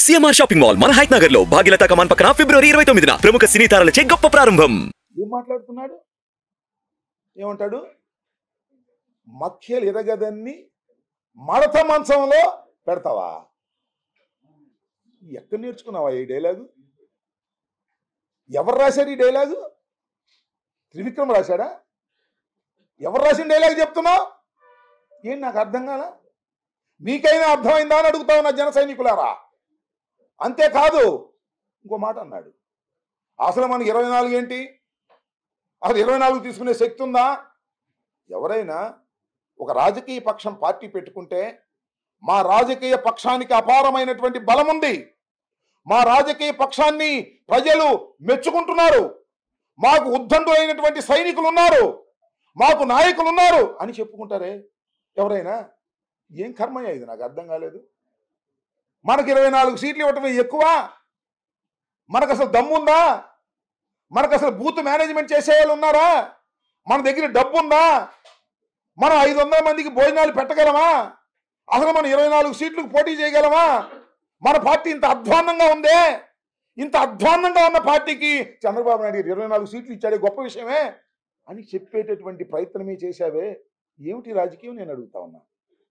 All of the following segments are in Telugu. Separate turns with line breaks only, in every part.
సిఎంఆర్ షాపింగ్ మాల్ మన హైట్ నగర్ లో భాగ్యలతా కమాన్ పక్కన ఫిబ్రవరి 29న ప్రముఖ సినీ తారలచే గొప్ప ప్రారంభం.
ఏం మాట్లాడుతున్నాడు? ఏమంటాడు? మఖ్యలు ఎరగదన్ని మడత మంచంలో పెడతావా? ఎక్కడ నేర్చుకున్నావా ఈ డైలాగు? ఎవరు రాశారు ఈ డైలాగు? త్రివిక్రమ్ రాశాడా? ఎవరు రాసిన డైలాగ్ చెప్తున్నావు? ఏం నాకు అర్థం కాదా? మీకైనా అర్థమైందా అని అడుగుతావు నా జన సైనికులారా. అంతేకాదు ఇంకో మాట అన్నాడు, అసలు మనకి 24 ఏంటి, అసలు 24 తీసుకునే శక్తి ఉందా? ఎవరైనా ఒక రాజకీయ పక్షం పార్టీ పెట్టుకుంటే మా రాజకీయ పక్షానికి అపారమైనటువంటి బలం ఉంది, మా రాజకీయ పక్షాన్ని ప్రజలు మెచ్చుకుంటున్నారు, మాకు ఉద్దండులైనటువంటి సైనికులు ఉన్నారు, మాకు నాయకులు ఉన్నారు అని చెప్పుకుంటారే ఎవరైనా. ఏం కర్మయ్య ఇది? నాకు అర్థం కాలేదు. మనకు 24 సీట్లు ఇవ్వటమే ఎక్కువ? మనకు అసలు దమ్ముందా? మనకు అసలు బూత్ మేనేజ్మెంట్ చేసేవాళ్ళు ఉన్నారా? మన దగ్గర డబ్బు ఉందా? మనం 500 మందికి భోజనాలు పెట్టగలమా? అసలు మనం 24 సీట్లకు పోటీ చేయగలమా? మన పార్టీ ఇంత అధ్వాన్నంగా ఉందే. ఇంత అధ్వాన్నంగా ఉన్న పార్టీకి చంద్రబాబు నాయుడు 24 సీట్లు ఇచ్చాడే గొప్ప విషయమే అని చెప్పేటటువంటి ప్రయత్నమే చేశావే. ఏమిటి రాజకీయం నేను అడుగుతా ఉన్నా.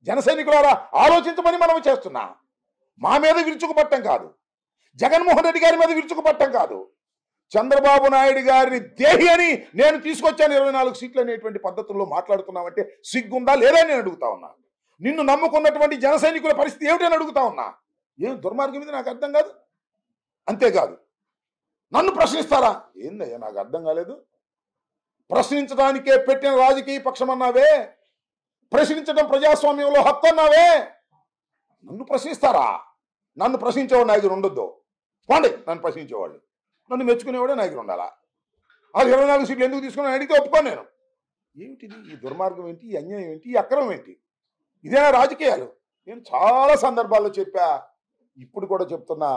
జన సైనికులారా ఆలోచించమని మనం చేస్తున్నా. మా మీద విరుచుకుపట్టం కాదు, జగన్మోహన్ రెడ్డి గారి మీద విరుచుకుపట్టం కాదు, చంద్రబాబు నాయుడు గారిని దేహి అని నేను తీసుకొచ్చాను 24 సీట్లు అనేటువంటి పద్ధతుల్లో మాట్లాడుతున్నామంటే సిగ్గుందా లేదా నేను అడుగుతా ఉన్నా. నిన్ను నమ్ముకున్నటువంటి జన సైనికుల పరిస్థితి ఏమిటని అడుగుతా ఉన్నా. ఏం దుర్మార్గం ఇది? నాకు అర్థం కాదు. అంతేకాదు నన్ను ప్రశ్నిస్తారా? ఏందయ్యా నాకు అర్థం కాలేదు. ప్రశ్నించడానికే పెట్టిన రాజకీయ పక్షం అన్నావే, ప్రశ్నించడం ప్రజాస్వామ్యంలో హక్కు అన్నావే, నన్ను ప్రశ్నిస్తారా? నన్ను ప్రశ్నించేవాడు నాయకుడు ఉండొద్దు. పోండి, నన్ను ప్రశ్నించేవాళ్ళు. నన్ను మెచ్చుకునేవాడే నాయకుడు ఉండాలా. అది 24 సీట్లు ఎందుకు తీసుకుని అడిగితే ఒప్పుకోను నేను. ఏమిటిది? ఈ దుర్మార్గం ఏంటి? ఈ అన్యాయం ఏంటి? ఈ అక్రమం ఏంటి? ఇదేనా రాజకీయాలు? నేను చాలా సందర్భాల్లో చెప్పా, ఇప్పుడు కూడా చెప్తున్నా.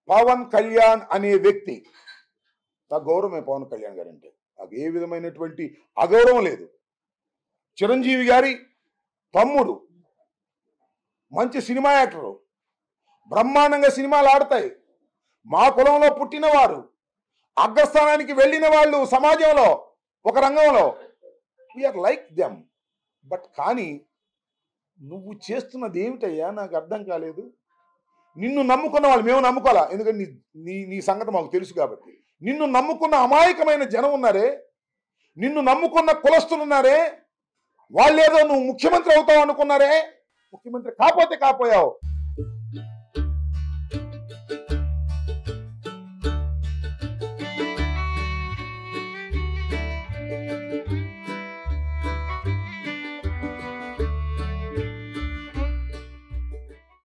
పవన్ కళ్యాణ్ అనే వ్యక్తి, నాకు గౌరవమే పవన్ కళ్యాణ్ గారు అంటే. నాకు ఏ విధమైనటువంటి అగౌరవం లేదు. చిరంజీవి గారి తమ్ముడు, మంచి సినిమా యాక్టరు, బ్రహ్మాండంగా సినిమాలు ఆడతాయి. మా కులంలో పుట్టినవారు, అగ్రస్థానానికి వెళ్ళిన వాళ్ళు సమాజంలో ఒక రంగంలో, వీఆర్ లైక్ దెమ్. బట్ కానీ నువ్వు చేస్తున్నది ఏమిటయ్యా? నాకు అర్థం కాలేదు. నిన్ను నమ్ముకున్న వాళ్ళు, మేము నమ్ముకోవాలా, ఎందుకంటే నీ సంగతి మాకు తెలుసు కాబట్టి. నిన్ను నమ్ముకున్న అమాయకమైన జనం ఉన్నారే, నిన్ను నమ్ముకున్న కులస్తులు ఉన్నారే, వాళ్ళేదో నువ్వు ముఖ్యమంత్రి అవుతావు అనుకున్నారే. ముఖ్యమంత్రి కాకపోతే కాపోయావు.